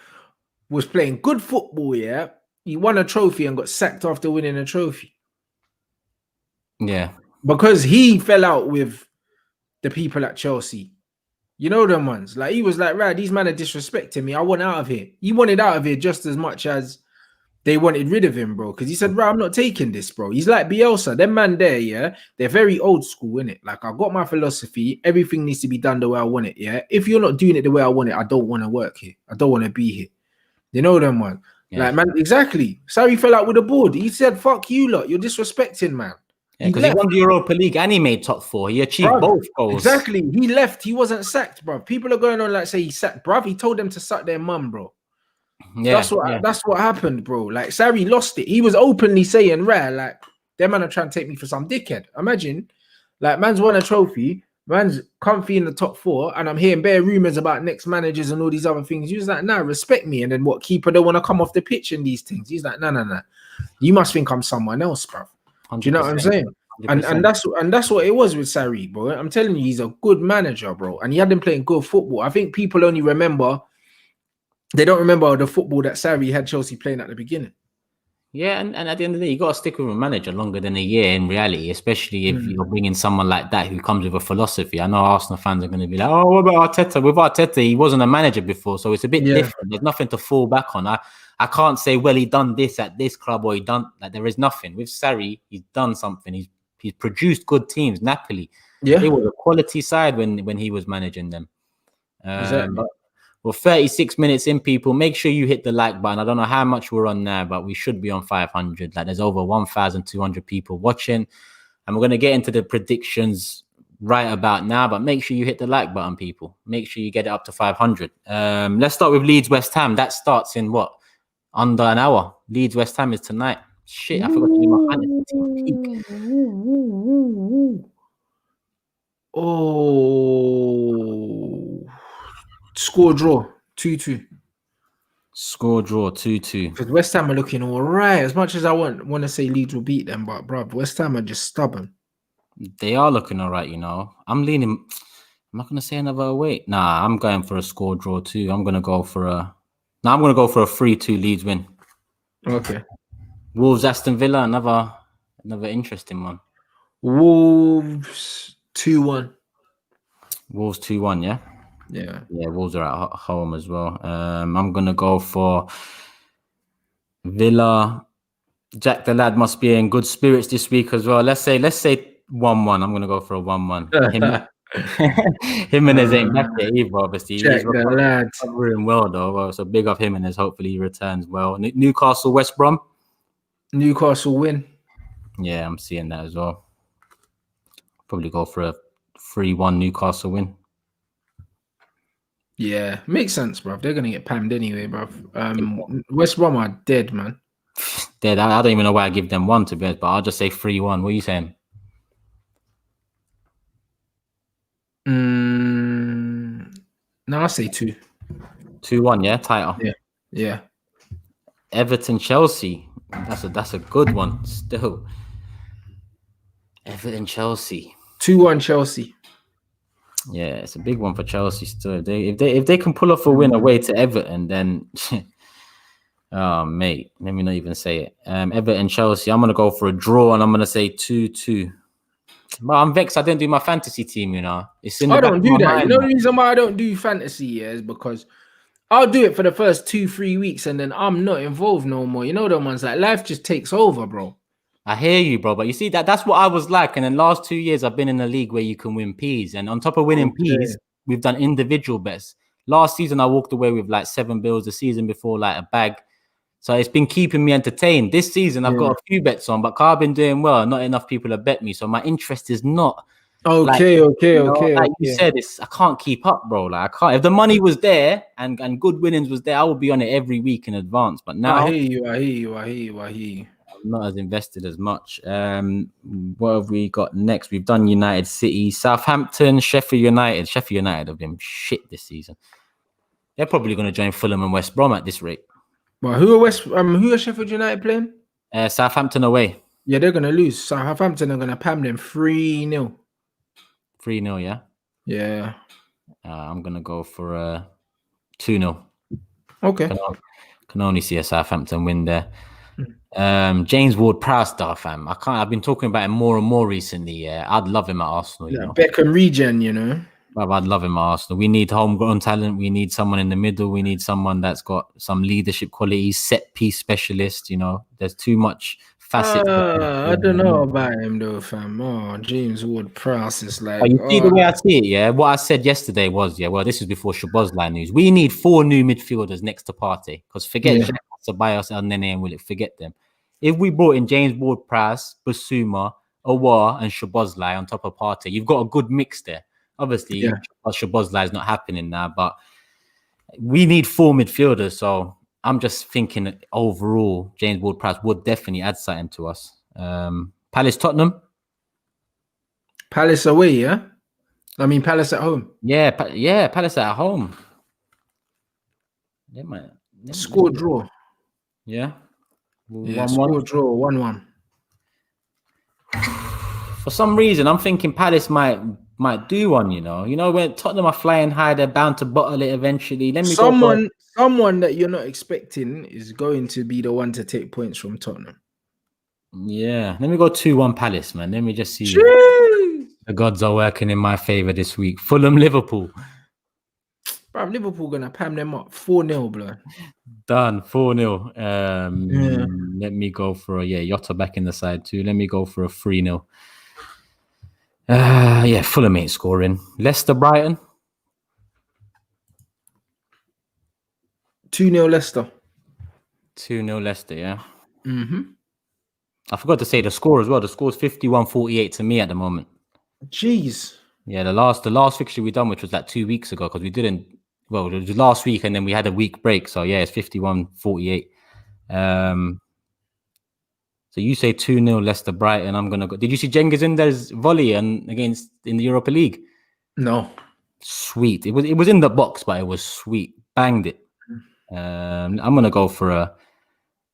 was playing good football, yeah, he won a trophy and got sacked after winning a trophy. Yeah. Because he fell out with the people at Chelsea. You know them ones. Like he was like, right, these men are disrespecting me. I want out of here. He wanted out of here just as much as they wanted rid of him, bro. Because he said, right, I'm not taking this, bro. He's like Bielsa. Them man there, yeah, they're very old school, innit? Like I've got my philosophy. Everything needs to be done the way I want it, yeah. If you're not doing it the way I want it, I don't want to work here. I don't want to be here. You know them one. Yeah. Like, man, exactly. Sarri fell out with the board. He said, fuck you lot. You're disrespecting, man. Yeah, because he won the Europa League and he made top 4. He achieved both goals. Exactly. He left. He wasn't sacked, bro. People are going on like say he sacked, bro. He told them to suck their mum, bro. Yeah, that's what happened, bro. Like Sarri lost it. He was openly saying, "Rare, like them man are trying to take me for some dickhead." Imagine, like man's won a trophy, man's comfy in the top 4, and I'm hearing bare rumors about next managers and all these other things. He was like, "Nah, respect me." And then what? Keeper don't want to come off the pitch and these things. He's like, "No. You must think I'm someone else, bro." Do you know what I'm saying? 100%. And that's what it was with Sarri, bro. I'm telling you, he's a good manager, bro, and he had him playing good football. I think people only remember. They don't remember the football that Sarri had Chelsea playing at the beginning. Yeah, and at the end of the day, you got to stick with a manager longer than a year in reality, especially if you're bringing someone like that who comes with a philosophy. I know Arsenal fans are going to be like, oh, what about Arteta? With Arteta, he wasn't a manager before, so it's a bit different. There's nothing to fall back on. I can't say, well, he done this at this club or he done like there is nothing. With Sarri, he's done something. He's produced good teams. Napoli, they were a quality side when he was managing them. Exactly. Well, 36 minutes in, people. Make sure you hit the like button. I don't know how much we're on now, but we should be on 500. Like, there's over 1,200 people watching, and we're going to get into the predictions right about now. But make sure you hit the like button, people. Make sure you get it up to 500. Let's start with Leeds West Ham. That starts in what? Under an hour. Leeds West Ham is tonight. Shit, I forgot to do my fantasy team peak. Oh. Score draw 2-2. Score draw 2-2. Because West Ham are looking all right. As much as I want to say Leeds will beat them, but bro, West Ham are just stubborn. They are looking all right, you know. I'm leaning. I'm not gonna say another away. Nah, I'm going for a score draw too. I'm gonna go for a 3-2 Leeds win. Okay. Wolves Aston Villa, another interesting one. Wolves 2-1. Wolves 2-1, yeah. Yeah, Wolves are at home as well. I'm gonna go for Villa. Jack the lad must be in good spirits this week as well. Let's say 1-1. I'm gonna go for a 1-1. Jimenez ain't back yet either, obviously. Jack He's recovering well though. So big up Jimenez. Hopefully he returns well. Newcastle West Brom. Newcastle win. Yeah, I'm seeing that as well. Probably go for a 3-1 Newcastle win. Yeah, makes sense, bro. They're gonna get pammed anyway, bro. West Brom are dead, man. Dead. I don't even know why I give them 1 to be honest, but I'll just say 3-1. What are you saying? No, I'll say 2. 2-1, yeah, title. Yeah. Everton Chelsea. That's a good one still. Everton Chelsea. 2-1 Chelsea. Yeah, it's a big one for Chelsea still. If they can pull off a win away to Everton, then oh mate, let me not even say it. Everton Chelsea. I'm gonna go for a draw, and I'm gonna say 2-2. But I'm vexed I didn't do my fantasy team. You know, it's in. I don't do that. You know the reason why I don't do fantasy is because I'll do it for the first 2-3 weeks, and then I'm not involved no more. You know the ones like life just takes over, bro. I hear you, bro, but you see that's what I was like. And in the last 2 years, I've been in a league where you can win P's, and on top of winning P's, we've done individual bets. Last season, I walked away with like 7 bills. The season before, like a bag. So it's been keeping me entertained. This season, I've got a few bets on, but I've been doing well. Not enough people have bet me, so my interest is not. Okay. Like you said, I can't keep up, bro. Like I can't. If the money was there and good winnings was there, I would be on it every week in advance. But now, I hear you. I'm not as invested as much. What have we got next? We've done United City, Southampton, Sheffield United. Sheffield United have been shit this season. They're probably going to join Fulham and West Brom at this rate. Well, who are Sheffield United playing? Southampton away. Yeah, they're going to lose. Southampton are going to pam them 3-0. 3-0, yeah? Yeah. I'm going to go for 2-0. Okay. Can only see a Southampton win there. James Ward-Prowse star, fam. I've been talking about him more and more recently. Yeah, I'd love him at Arsenal. You know, Beckham regen. You know, I'd love him at Arsenal. We need homegrown talent. We need someone in the middle. We need someone that's got some leadership qualities, set piece specialist. You know, there's too much facets. I don't know about him though, fam. Oh, James Ward-Prowse is like. You see the way I see it, yeah. What I said yesterday was, yeah. Well, this is before Szoboszlai news. We need 4 new midfielders next to Partey, because forget Ceballos, El Nene, and Willock. Forget them. If we brought in James Ward-Prowse, Basuma, Awar, and Szoboszlai on top of Partey, you've got a good mix there. Obviously, Szoboszlai is not happening now, but we need 4 midfielders. So I'm just thinking that overall, James Ward-Prowse would definitely add something to us. Palace, Tottenham. Palace away, yeah. I mean Palace at home. Yeah, Palace at home. They might score draw. Yeah. 1-1. Score draw 1-1. For some reason, I'm thinking Palace might do one. You know, when Tottenham are flying high, they're bound to bottle it eventually. Someone that you're not expecting is going to be the one to take points from Tottenham. Yeah, let me go 2-1 Palace, man. Let me just see. The gods are working in my favor this week. Fulham, Liverpool. Bro, Liverpool gonna pam them up 4-0, bro. Done 4-0. Let me go for a Jota back in the side too. Let me go for a 3-0. Fulham ain't scoring. Leicester, Brighton. 2-0 Leicester. 2-0 Leicester, yeah. I forgot to say the score as well. The score's 51-48 to me at the moment. Jeez. Yeah, the last fixture we done, which was like 2 weeks ago, because we didn't. Well, it was last week, and then we had a week break. So yeah, it's 51-48. So you say 2-0 Leicester Brighton. I'm gonna go. Did you see Cengiz Ünder's volley in the Europa League? No. Sweet. It was in the box, but it was sweet. Banged it. I'm gonna go for a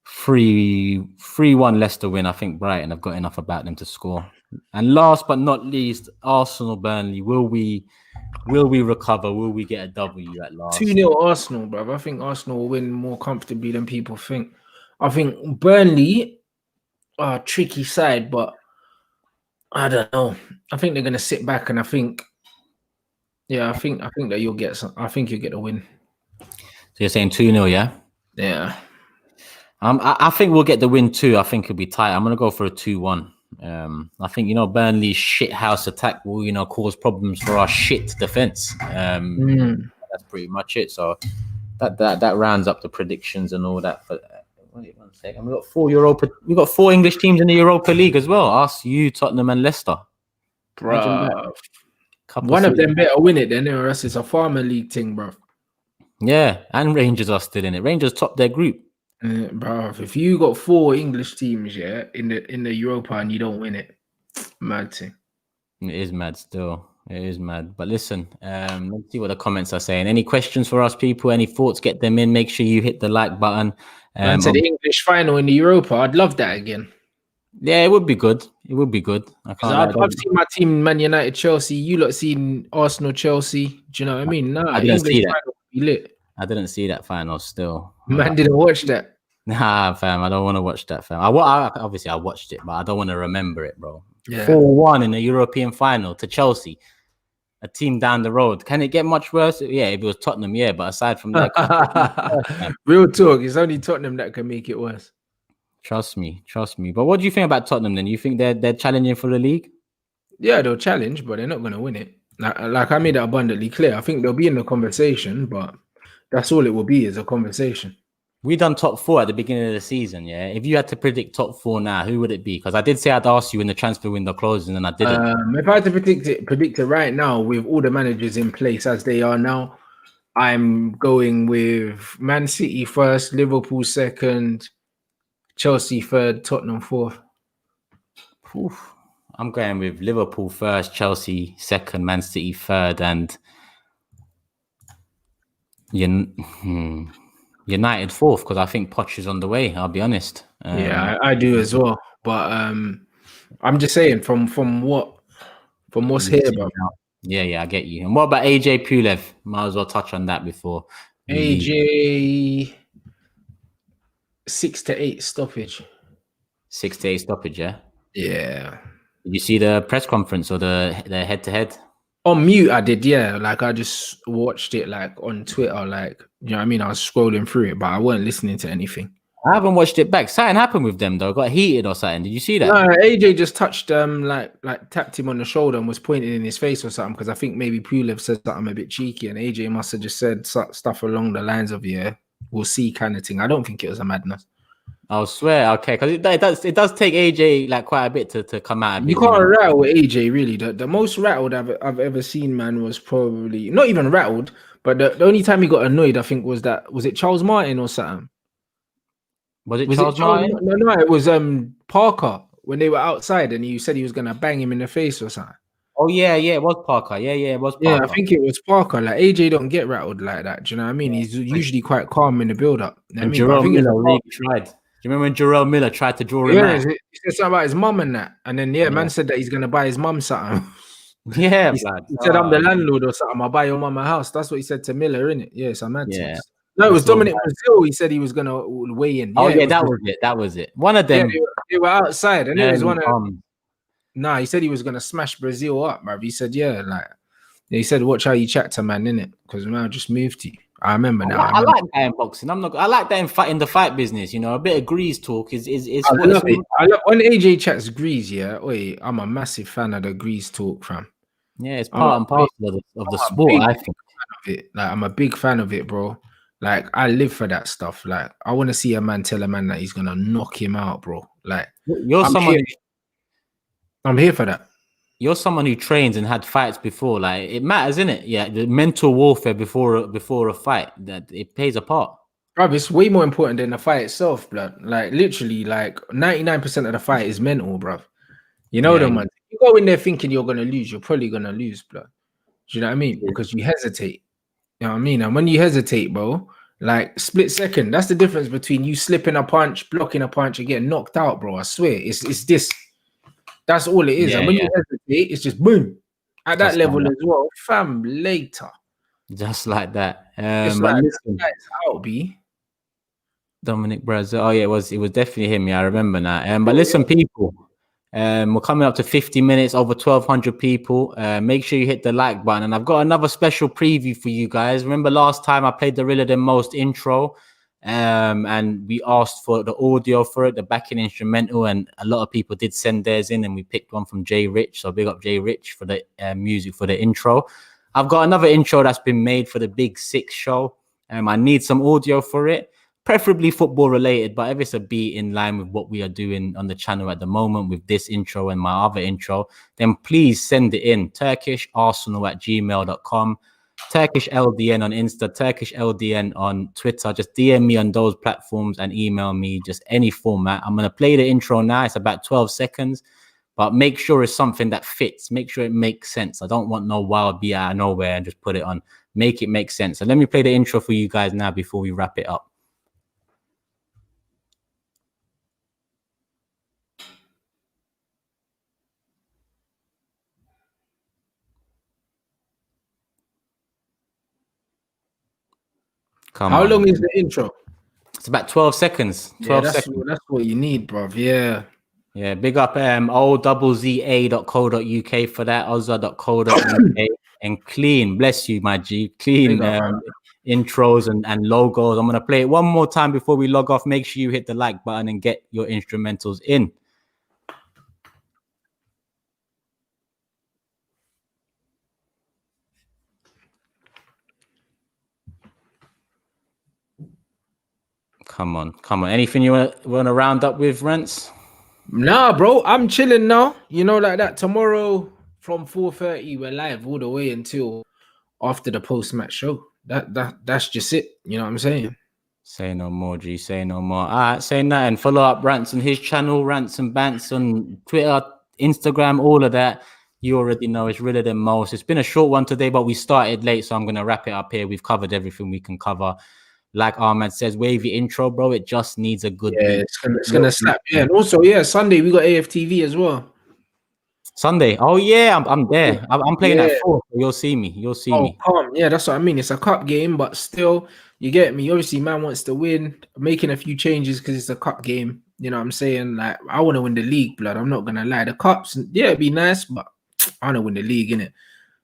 3-1 Leicester win. I think Brighton have got enough about them to score. And last but not least, Arsenal Burnley. Will we recover? Will we get a W at last? 2-0 Arsenal, bro. I think Arsenal will win more comfortably than people think. I think Burnley are a tricky side, but I don't know. I think they're gonna sit back, and I think that you'll get some. I think you'll get a win. So you're saying 2-0, yeah? Yeah. I think we'll get the win too. I think it'll be tight. I'm gonna go for a 2-1. I think Burnley's shit house attack will cause problems for our shit defense. That's pretty much it. So that rounds up the predictions and all that. Wait 1 second. We got 4 English teams in the Europa League as well. Us, you, Tottenham, and Leicester. Bro, one of them better win it then, or else it's a farmer league thing, bro. Yeah, and Rangers are still in it. Rangers top their group. Bro, if you got 4 English teams, in the Europa and you don't win it, mad thing. It is mad still. It is mad. But listen, let's see what the comments are saying. Any questions for us, people? Any thoughts? Get them in. Make sure you hit the like button. And to the English final in the Europa, I'd love that again. Yeah, it would be good. It would be good. I've seen my team, Man United, Chelsea. You lot seen Arsenal, Chelsea. Do you know what I mean? Nah, I didn't see that. Final would be lit. I didn't see that final still. Man didn't watch that. Nah, fam. I don't want to watch that, fam. Obviously, I watched it, but I don't want to remember it, bro. Yeah. 4-1 in the European final to Chelsea, a team down the road. Can it get much worse? Yeah, if it was Tottenham, yeah. But aside from that, real talk, it's only Tottenham that can make it worse. Trust me. But what do you think about Tottenham then? You think they're challenging for the league? Yeah, they'll challenge, but they're not going to win it. Like I made it abundantly clear. I think they'll be in the conversation, but that's all it will be, is a conversation. We done top 4 at the beginning of the season, yeah? If you had to predict top 4 now, who would it be? Because I did say I'd ask you when the transfer window closes, and I didn't. If I had to predict it right now, with all the managers in place as they are now, I'm going with Man City first, Liverpool second, Chelsea third, Tottenham fourth. Oof. I'm going with Liverpool first, Chelsea second, Man City third, and United fourth, because I think Poch is on the way. I'll be honest. Yeah, I do as well. But I'm just saying from what's here, bro. Yeah, I get you. And what about AJ Pulev? Might as well touch on that before. AJ, 6 to 8 stoppage. 6 to 8 stoppage, yeah? Yeah. Did you see the press conference or the head-to-head? On mute, I did, yeah. Like, I just watched it, like, on Twitter, like, you know what I mean? I was scrolling through it, but I wasn't listening to anything. I haven't watched it back. Something happened with them, though. Got heated or something. Did you see that? No, AJ just touched, like tapped him on the shoulder and was pointing in his face or something, because I think maybe Pulev said something a bit cheeky, and AJ must have just said stuff along the lines of, yeah, we'll see kind of thing. I don't think it was a madness. I'll swear, okay, because it does take AJ like quite a bit to come out. You can't rattle AJ really. The most rattled I've ever seen, man, was probably not even rattled, but the only time he got annoyed, I think, was it Charles Martin or something? Was it Charles Martin? No, it was Parker when they were outside and he said he was gonna bang him in the face or something. Oh yeah, it was Parker. Yeah, it was Parker. Yeah, I think it was Parker. Like AJ don't get rattled like that. Do you know what I mean? He's usually quite calm in the build-up. You know and Jerome Miller really tried. Do you remember when Jerome Miller tried to draw him out? He said something about his mum and that. And then man said that he's gonna buy his mum something. Yeah, he said I'm the landlord or something. I'll buy your mum a house. That's what he said to Miller, innit? Yeah, it's a mad text. No, it was Dominic Brazil. He said he was gonna weigh in. Oh yeah, that was it. One of them. Yeah, they were outside, and it was one of. Nah, he said he was gonna smash Brazil up, bruv. He said, yeah, like he said, watch how you chat to man, innit? Because man, I just moved to you. I remember now. I like that in boxing. I like that in the fight business. You know, a bit of grease talk is. I love it. I love when AJ chats grease. Yeah, I'm a massive fan of the grease talk, fam. Yeah, it's part and parcel of the sport. I think. Like I'm a big fan of it, bro. Like I live for that stuff. Like I want to see a man tell a man that he's gonna knock him out, bro. Like I'm here for that. You're someone who trains and had fights before. Like it matters, innit? Yeah, the mental warfare before a fight, that it plays a part. Bro, it's way more important than the fight itself, blood. Like literally, like 99% of the fight is mental, bro. You know them, man. You go in there thinking you're gonna lose, you're probably gonna lose, blood. Do you know what I mean? Because you hesitate. You know what I mean? And when you hesitate, bro, like split second, that's the difference between you slipping a punch, blocking a punch, and getting knocked out, bro. I swear, it's this. That's all it is. And when you hesitate, it's just boom. At that level as well, fam, later. Just like that. It's like that's how it be. Dominic Brazil. Oh yeah, it was definitely him. Yeah, I remember that. But listen, people. We're coming up to 50 minutes, over 1,200 people. Make sure you hit the like button. And I've got another special preview for you guys. Remember last time I played the Realer Than Most intro, and we asked for the audio for it, the backing instrumental, and a lot of people did send theirs in, and we picked one from Jay Rich. So big up Jay Rich for the music for the intro. I've got another intro that's been made for the Big Six show. I need some audio for it. Preferably football related, but if it's a beat in line with what we are doing on the channel at the moment with this intro and my other intro, then please send it in. TurkishArsenal@gmail.com, Turkish LDN on Insta, Turkish LDN on Twitter. Just DM me on those platforms and email me, just any format. I'm going to play the intro now. It's about 12 seconds, but make sure it's something that fits. Make sure it makes sense. I don't want no wild beat out of nowhere and just put it on. Make it make sense. So let me play the intro for you guys now before we wrap it up. How long is the intro? It's about 12 seconds. 12 seconds. That's what you need, bro. Yeah. Yeah, big up OZZA.co.uk for that, Ozza.co.uk, and clean, bless you, my G, clean intros and logos. I'm going to play it one more time before we log off. Make sure you hit the like button and get your instrumentals in. Come on. Anything you want to round up with, Rents? Nah, bro, I'm chilling now. You know, like that. Tomorrow from 4:30, we're live all the way until after the post-match show. That's just it. You know what I'm saying? Say no more, G. Say no more. All right, saying that, and follow up Rants on his channel, Rants and Bants on Twitter, Instagram, all of that. You already know it's Realer Than Most. It's been a short one today, but we started late, so I'm going to wrap it up here. We've covered everything we can cover. Like Ahmed says, wavy intro, bro. It just needs a good beat. It's gonna slap. Yeah, and also, Sunday we got AFTV as well. Sunday. Oh yeah, I'm there. I'm playing at Yeah. 4. So you'll see me. You'll see Oh, me. calm. Yeah, that's what I mean. It's a cup game, but still, you get me. Obviously, man wants to win. I'm making a few changes because it's a cup game. You know what I'm saying? Like, I want to win the league, blood. I'm not gonna lie. The cups, yeah, it'd be nice, but I want to win the league, innit?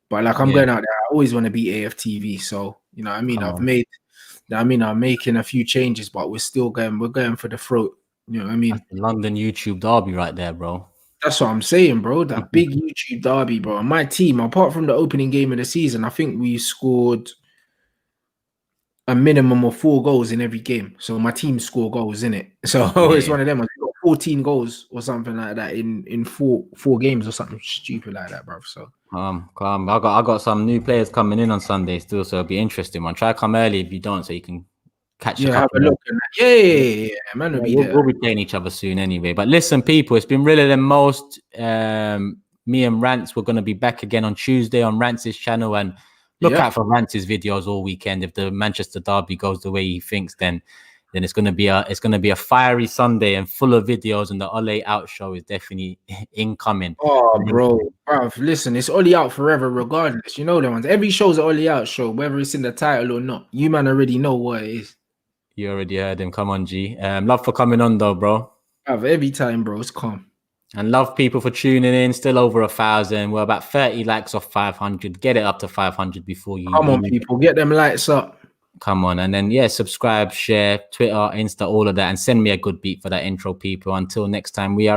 But like, I'm Yeah, going out there. I always want to beat AFTV. So you know what I mean? come on. I'm making a few changes, but we're still going. We're going for the throat. You know what I mean? That's the London YouTube derby right there, bro. That's what I'm saying, bro. That big YouTube derby, bro. And my team, apart from the opening game of the season, I think we scored a minimum of 4 goals in every game. So my team score goals in it. So it's Yeah. one of them. I got 14 goals or something like that in four games or something stupid like that, bro. So Calm. I got some new players coming in on Sunday still, so it'll be interesting. One, try to come early if you don't, so you can catch a yeah, have couple a of. look. Yeah. Man will Yeah, be we'll, there. we'll be playing each other soon anyway. But listen, people, it's been really the most. Me and Rants, we're going to be back again on Tuesday on Rants' channel, and look out for Rants' videos all weekend. If the Manchester derby goes the way he thinks, then it's going to be a fiery Sunday and full of videos. And the Ole Out show is definitely incoming. Oh, bro. Listen, it's Ollie out forever, regardless. You know the ones. Every show's an Ollie out show, whether it's in the title or not. You man already know what it is. You already heard him. Come on, G. Love for coming on though, bro. Every time, bro. It's calm. And love people for tuning in. Still over 1,000. We're about 30 likes off 500. Get it up to 500 before you. Come on, people. Get them lights up. Come on. And then, yeah, subscribe, share, Twitter, Insta, all of that. And send me a good beat for that intro, people. Until next time, we are.